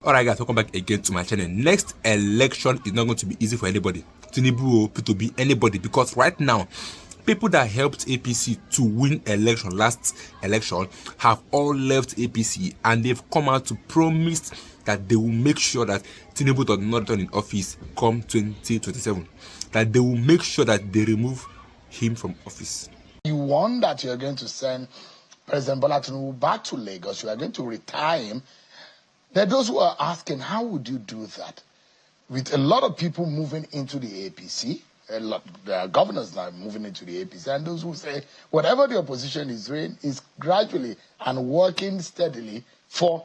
Alright guys, welcome back again to my channel. Next election is not going to be easy for anybody. Tinubu or P2B, anybody, because right now, people that helped APC to win election last election have all left APC, and they've come out to promise that they will make sure that Tinubu does not return in office come 2027. That they will make sure that they remove him from office. You want that you're going to send President Bola Tinubu back to Lagos, you are going to retire him. There are those who are asking, how would you do that? With a lot of people moving into the APC, there are governors now moving into the APC, and those who say whatever the opposition is doing is gradually and working steadily for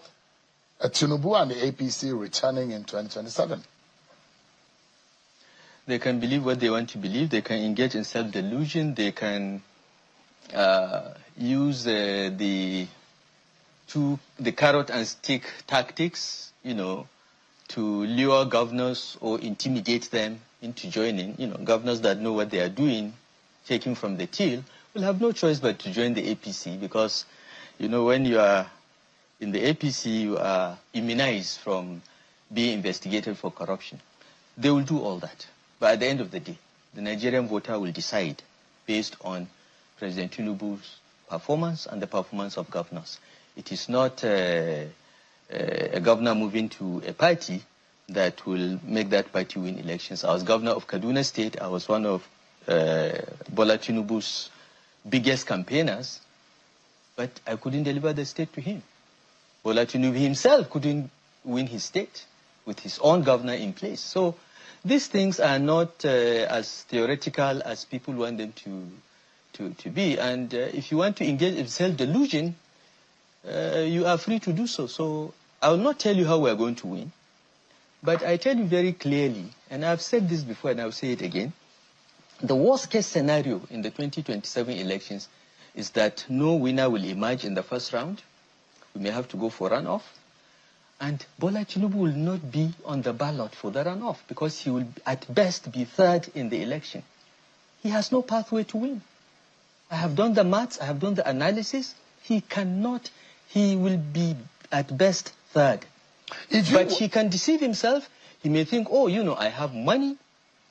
Tinubu and the APC returning in 2027. They can believe what they want to believe. They can engage in self-delusion. They can use the carrot and stick tactics, to lure governors or intimidate them into joining. Governors that know what they are doing, taking from the till, will have no choice but to join the APC because, when you are in the APC, you are immunized from being investigated for corruption. They will do all that. But at the end of the day, the Nigerian voter will decide based on President Tinubu's performance and the performance of governors. It is not a governor moving to a party that will make that party win elections. I was governor of Kaduna State. I was one of Bola Tinubu's biggest campaigners, but I couldn't deliver the state to him. Bola Tinubu himself couldn't win his state with his own governor in place. So these things are not as theoretical as people want them to be. And if you want to engage in self-delusion, you are free to do so. So I will not tell you how we are going to win, but I tell you very clearly, and I've said this before and I'll say it again, the worst case scenario in the 2027 elections is that no winner will emerge in the first round. We may have to go for runoff. And Bola Tinubu will not be on the ballot for the runoff because he will at best be third in the election. He has no pathway to win. I have done the maths, I have done the analysis. He will be at best third. But he can deceive himself. He may think, I have money.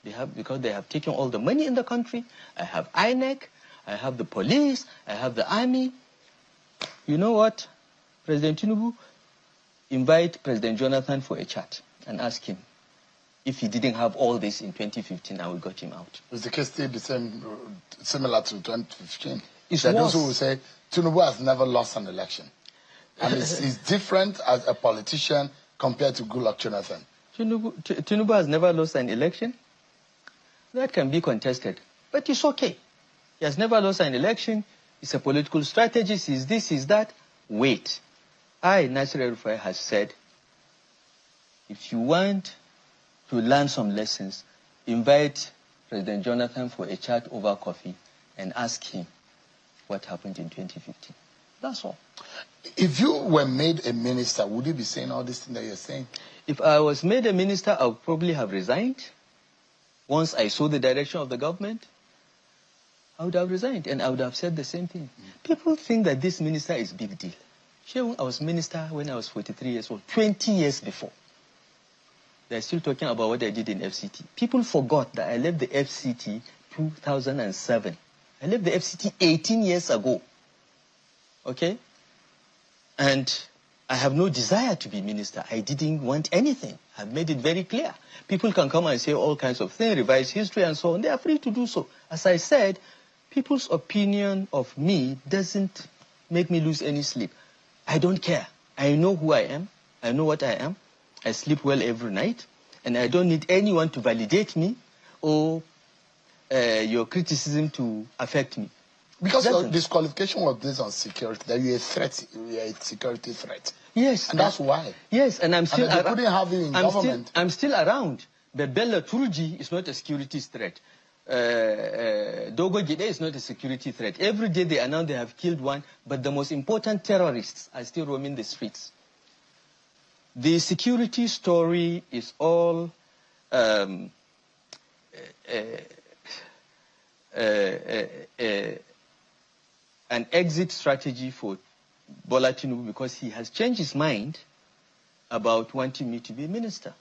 Because they have taken all the money in the country. I have INEC, I have the police, I have the army. You know what, President Tinubu, invite President Jonathan for a chat and ask him if he didn't have all this in 2015, I will got him out. Is the case still the same, similar to 2015? It's there are worse. those who will say Tinubu has never lost an election. And it's different as a politician compared to Goodluck Jonathan. Tinubu has never lost an election. That can be contested, but it's okay. He has never lost an election. It's a political strategist. He's this, he's that. Wait. Rufai has said, if you want to learn some lessons, invite President Jonathan for a chat over coffee and ask him what happened in 2015. That's all. If you were made a minister, would you be saying all this thing that you're saying? If I was made a minister, I would probably have resigned. Once I saw the direction of the government, I would have resigned and I would have said the same thing. People think that this minister is a big deal. I was minister when I was 43 years old, 20 years before. They're still talking about what I did in FCT. People forgot that I left the FCT 2007. I left the FCT 18 years ago. Okay? And I have no desire to be minister. I didn't want anything. I've made it very clear. People can come and say all kinds of things, revise history and so on. They are free to do so. As I said, people's opinion of me doesn't make me lose any sleep. I don't care. I know who I am. I know what I am. I sleep well every night. And I don't need anyone to validate me or your criticism to affect me. Because your disqualification was based on security, that you're a threat, you're a security threat. Yes. And that's why. Yes, and I'm still around. Couldn't have you in government. I'm still around. But Bella Turji is not a security threat. Dogo Gide is not a security threat. Every day they announce they have killed one, but the most important terrorists are still roaming the streets. The security story is all an exit strategy for Bola Tinubu because he has changed his mind about wanting me to be minister.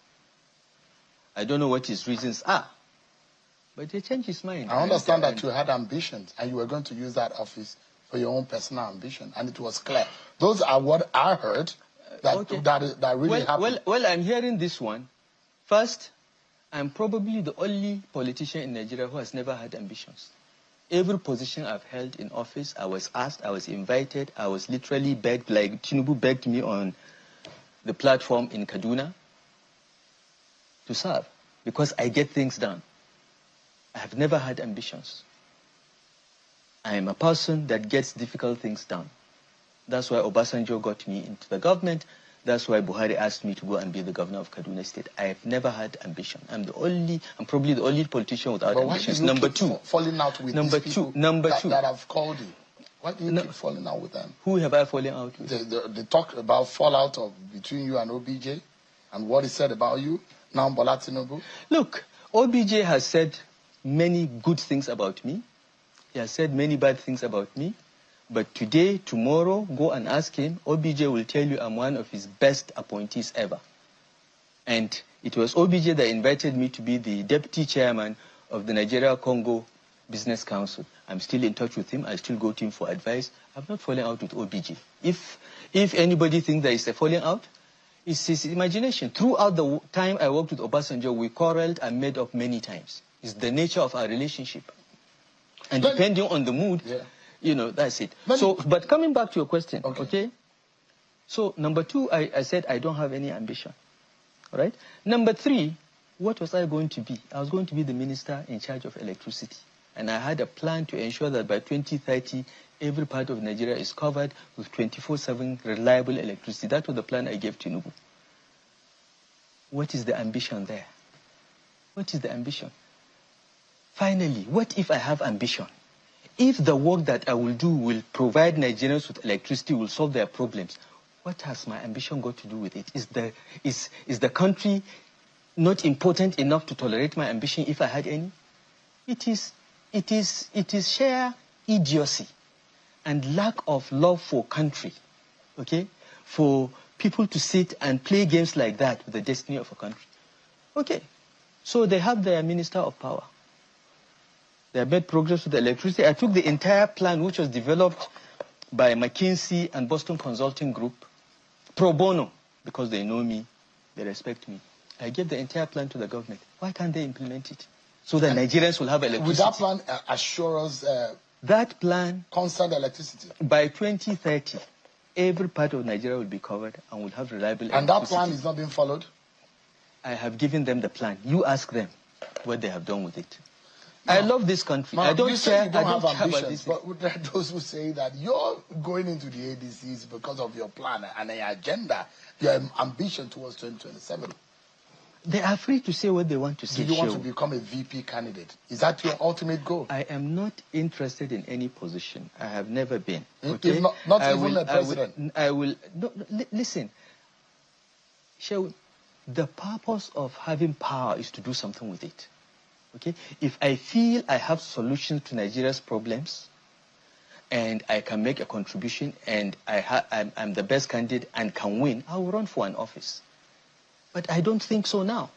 I don't know what his reasons are, but he changed his mind. I understand that you had ambitions and you were going to use that office for your own personal ambition, and it was clear. Those are what I heard that, Okay. that really happened. Well, I'm hearing this one. First, I'm probably the only politician in Nigeria who has never had ambitions. Every position I've held in office, I was asked, I was invited, I was literally begged, like Tinubu begged me on the platform in Kaduna to serve because I get things done. I have never had ambitions. I am a person that gets difficult things done. That's why Obasanjo got me into the government. That's why Buhari asked me to go and be the governor of Kaduna State. I have never had ambition. I'm probably the only politician without ambitions. Number two, falling out with these people that have called you. Why do you keep falling out with them? Who have I fallen out with? They talk about fallout between you and OBJ and what he said about you. Now Bola Tinubu. Look, OBJ has said many good things about me. He has said many bad things about me. But today, tomorrow, go and ask him. OBJ will tell you I'm one of his best appointees ever. And it was OBJ that invited me to be the deputy chairman of the Nigeria-Congo Business Council. I'm still in touch with him. I still go to him for advice. I've not fallen out with OBJ. If anybody thinks there is a falling out, it's his imagination. Throughout the time I worked with Obasanjo, we quarreled and made up many times. It's the nature of our relationship. And depending on the mood, you know, that's it. But coming back to your question, okay? So, number two, I said I don't have any ambition, all right? Number three, what was I going to be? I was going to be the minister in charge of electricity. And I had a plan to ensure that by 2030, every part of Nigeria is covered with 24/7 reliable electricity. That was the plan I gave Tinubu. What is the ambition there? What is the ambition? Finally, what if I have ambition? If the work that I will do will provide Nigerians with electricity, will solve their problems, what has my ambition got to do with it? Is the country not important enough to tolerate my ambition if I had any? It is sheer idiocy and lack of love for country, okay, for people to sit and play games like that with the destiny of a country. Okay, so they have their minister of power. They have made progress with the electricity. I took the entire plan, which was developed by McKinsey and Boston Consulting Group, pro bono, because they know me, they respect me. I gave the entire plan to the government. Why can't they implement it? So that Nigerians will have electricity. Would that plan assure us that plan, constant electricity? By 2030, every part of Nigeria will be covered and will have reliable electricity. And that plan is not being followed? I have given them the plan. You ask them what they have done with it. No. I love this country. No, I don't care. You don't have ambitions, but there are those who say that you're going into the ADCs because of your plan and your agenda, your ambition towards 2027. They are free to say what they want to say. Do you want to become a VP candidate? Is that your ultimate goal? I am not interested in any position. I have never been. Okay? Not even a president? Listen. The purpose of having power is to do something with it. Okay? If I feel I have solutions to Nigeria's problems and I can make a contribution and I'm the best candidate and can win, I will run for an office. But I don't think so now.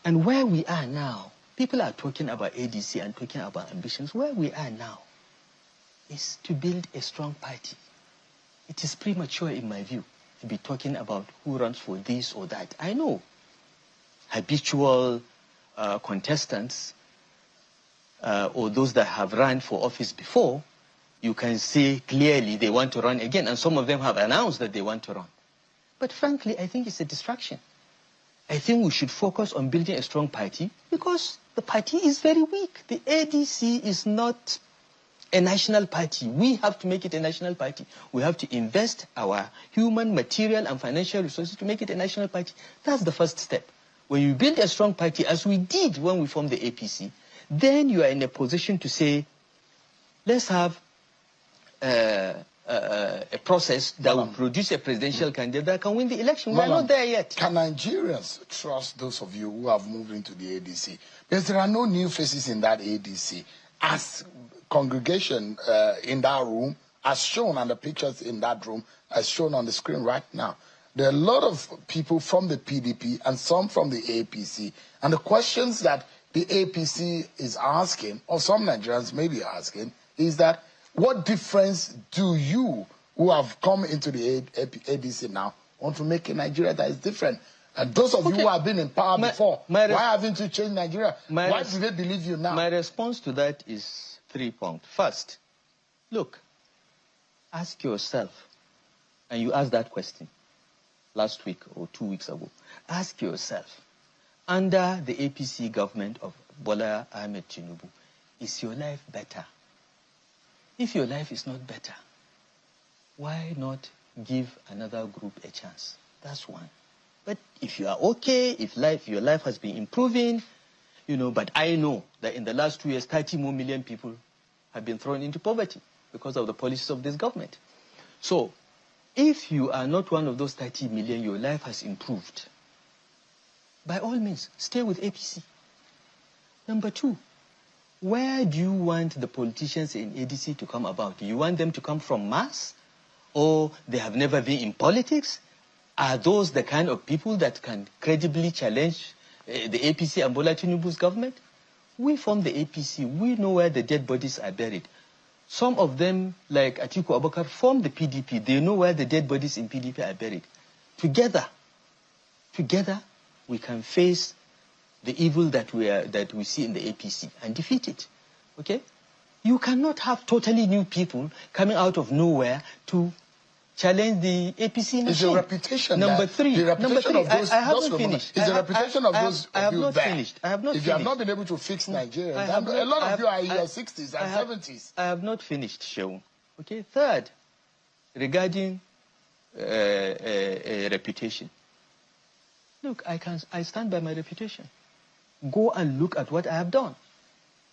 And where we are now, people are talking about ADC and talking about ambitions. Where we are now is to build a strong party. It is premature, in my view, to be talking about who runs for this or that. I know habitual contestants or those that have run for office before, you can see clearly they want to run again. And some of them have announced that they want to run. But frankly, I think it's a distraction. I think we should focus on building a strong party because the party is very weak. The ADC is not a national party. We have to make it a national party. We have to invest our human, material, and financial resources to make it a national party. That's the first step. When you build a strong party, as we did when we formed the APC, then you are in a position to say, let's have a process that will produce a presidential candidate that can win the election. We're not there yet. Can Nigerians trust those of you who have moved into the ADC? Because there are no new faces in that ADC. As congregation in that room, as shown on the pictures in that room, as shown on the screen right now, there are a lot of people from the PDP and some from the APC. And the questions that the APC is asking, or some Nigerians may be asking, is that what difference do you, who have come into the ADC now, want to make in Nigeria that is different? And those of you who have been in power before, why haven't you changed Nigeria? Why do they believe you now? My response to that is 3 points. First, look, ask yourself, and you asked that question last week or 2 weeks ago. Ask yourself, under the APC government of Bola Ahmed Tinubu, is your life better? If your life is not better, why not give another group a chance? That's one. But if you are okay, if your life has been improving, but I know that in the last 2 years, 30 more million people have been thrown into poverty because of the policies of this government. So, if you are not one of those 30 million, your life has improved. By all means, stay with APC. Number 2, where do you want the politicians in ADC to come about? Do you want them to come from mass? Or they have never been in politics? Are those the kind of people that can credibly challenge the APC and Bola Tinubu's government? We from the APC, we know where the dead bodies are buried. Some of them, like Atiku Abubakar, from the PDP, they know where the dead bodies in PDP are buried. Together, we can face the evil that we see in the APC and defeat it. Okay? You cannot have totally new people coming out of nowhere to challenge the APC machine. It's a reputation. Number 3. The reputation of those. I haven't finished. It's the reputation of those. I have not finished. I have not finished. If you have not been able to fix Nigeria, a lot of you are in your 60s and 70s. I have not finished, Shehu. Okay. Third, regarding reputation. Look, I stand by my reputation. Go and look at what I have done.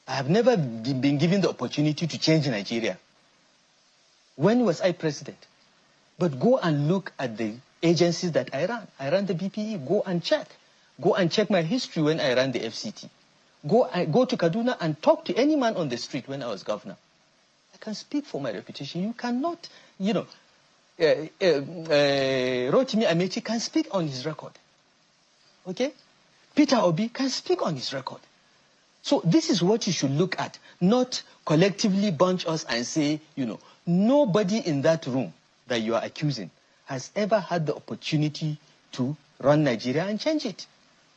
I have never been given the opportunity to change Nigeria. When was I president? But go and look at the agencies that I ran. I ran the BPE. Go and check. Go and check my history when I ran the FCT. Go to Kaduna and talk to any man on the street when I was governor. I can speak for my reputation. You cannot, Rotimi Amechi can speak on his record. Okay? Peter Obi can speak on his record. So this is what you should look at, not collectively bunch us and say, nobody in that room that you are accusing has ever had the opportunity to run Nigeria and change it.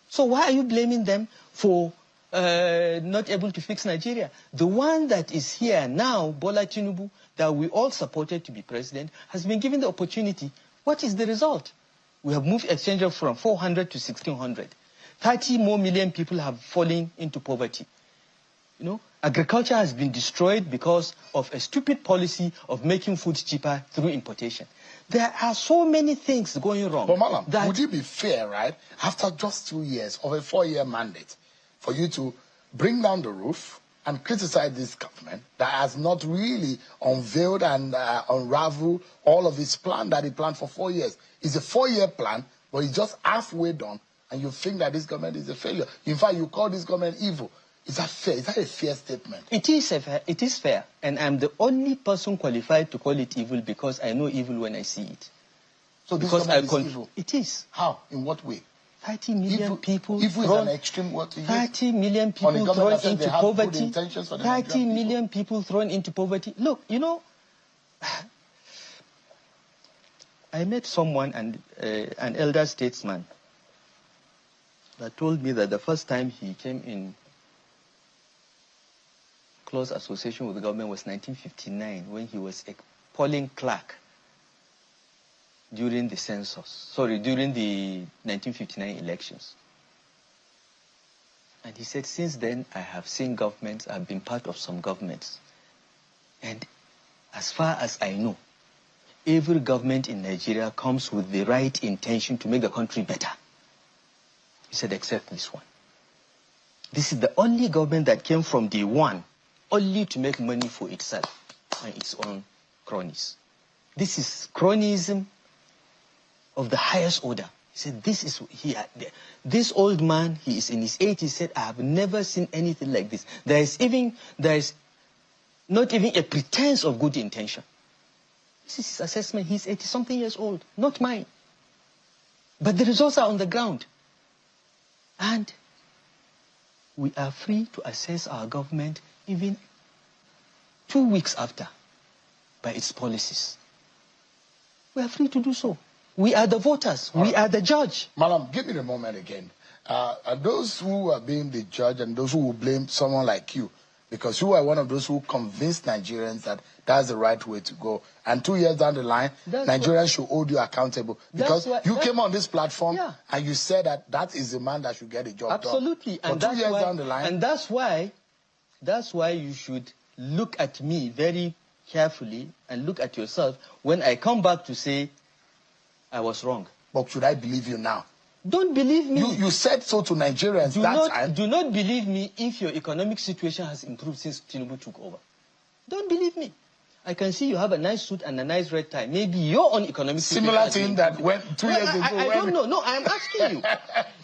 So why are you blaming them for not able to fix Nigeria? The one that is here now, Bola Tinubu, that we all supported to be president, has been given the opportunity. What is the result? We have moved exchange rate from 400 to 1,600. 30 more million people have fallen into poverty. Agriculture has been destroyed because of a stupid policy of making food cheaper through importation. There are so many things going wrong. But Malam, would it be fair, right, after just 2 years of a 4-year mandate, for you to bring down the roof and criticize this government that has not really unveiled and unraveled all of his plan that he planned for 4 years? It's a 4-year plan, but it's just halfway done, and you think that this government is a failure. In fact, you call this government evil. Is that fair? Is that a fair statement? It is fair. And I'm the only person qualified to call it evil because I know evil when I see it. So this government is evil? It is. How? In what way? 30 million people. Evil is an extreme word to use. 30 million people thrown into poverty. 30 million people thrown into poverty. Look, I met someone, an elder statesman, that told me that the first time he came in close association with the government was 1959, when he was a polling clerk during the during the 1959 elections. And he said, since then, I have seen governments, I've been part of some governments. And as far as I know, every government in Nigeria comes with the right intention to make the country better. He said, except this one. This is the only government that came from day one only to make money for itself and its own cronies. This is cronyism of the highest order. He said, this old man, he is in his 80s, said, I have never seen anything like this. There is not even a pretense of good intention. This is his assessment. He's 80-something years old, not mine. But the results are on the ground. And we are free to assess our government even 2 weeks after by its policies. We are free to do so. We are the voters. We are the judge. Madam, give me the moment again. Those who are being the judge and those who will blame someone like you, because you are one of those who convinced Nigerians that that's the right way to go. And 2 years down the line, Nigerians should hold you accountable. Because you came on this platform and you said that that is the man that should get the job done. Absolutely. And 2 years down the line. And that's why you should look at me very carefully and look at yourself when I come back to say I was wrong. But should I believe you now? Don't believe me. You said so to Nigerians time. Do not believe me if your economic situation has improved since Tinubu took over. Don't believe me. I can see you have a nice suit and a nice red tie. Maybe your own economic situation. Similar to him that went 2 years ago. I don't know. No, I'm asking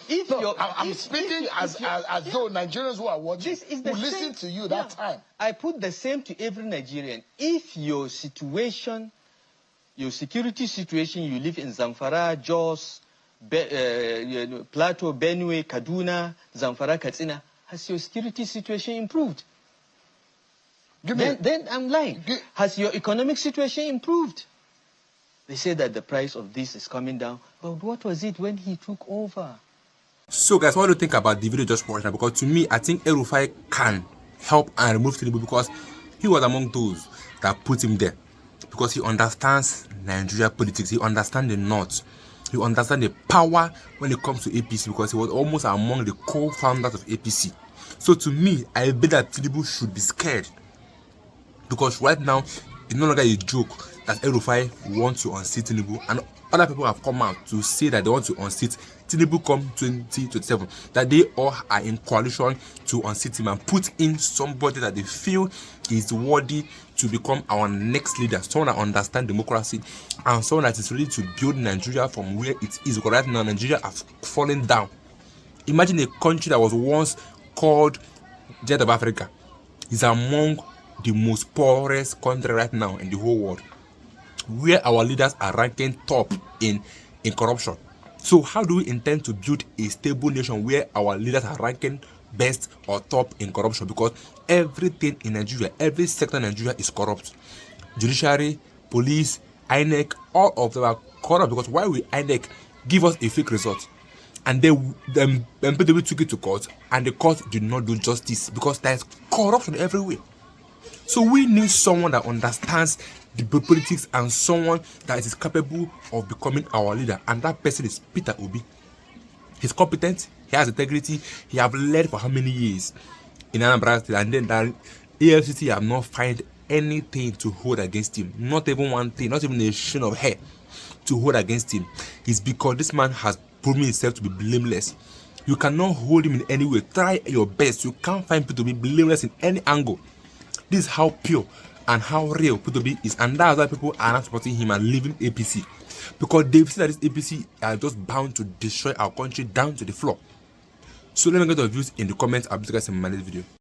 you. I'm speaking as though Nigerians who are watching who listen to you that time. I put the same to every Nigerian. If your situation, your security situation, you live in Zamfara, Jos, Plateau, Benue, Kaduna, Zamfara, Katsina, has your security situation improved? Then I'm lying. Has your economic situation improved? They say that the price of this is coming down. But what was it when he took over? So guys, what do you think about the video just watched now? Because to me, I think Rufai can help and remove Tinubu because he was among those that put him there. Because he understands Nigeria politics. He understands the North. He understands the power when it comes to APC because he was almost among the co-founders of APC. So to me, I bet that Tinubu should be scared. Because right now, it's no longer a joke that Rufai wants to unseat Tinubu, and other people have come out to say that they want to unseat Tinubu come 2027, that they all are in coalition to unseat him and put in somebody that they feel is worthy to become our next leader, someone that understands democracy and someone that is ready to build Nigeria from where it is. Because right now, Nigeria has fallen down. Imagine a country that was once called Jet of Africa is among the most poorest country right now in the whole world, where our leaders are ranking top in corruption. So how do we intend to build a stable nation where our leaders are ranking best or top in corruption? Because everything in Nigeria, every sector in Nigeria is corrupt. Judiciary, police, INEC, all of them are corrupt. Because why will INEC give us a fake result? And then PDB took it to court and the court did not do justice because there is corruption everywhere. So we need someone that understands the politics and someone that is capable of becoming our leader. And that person is Peter Obi. He's competent, he has integrity, he has led for how many years in Anambra State, and then that AFCT have not found anything to hold against him. Not even one thing, not even a shade of hair to hold against him. It's because this man has proven himself to be blameless. You cannot hold him in any way. Try your best. You can't find people to be blameless in any angle. This is how pure and how real P2B is, and that's why people are not supporting him and leaving APC, because they see that this APC are just bound to destroy our country down to the floor. So let me get your views in the comments. I'll be seeing you guys in my next video.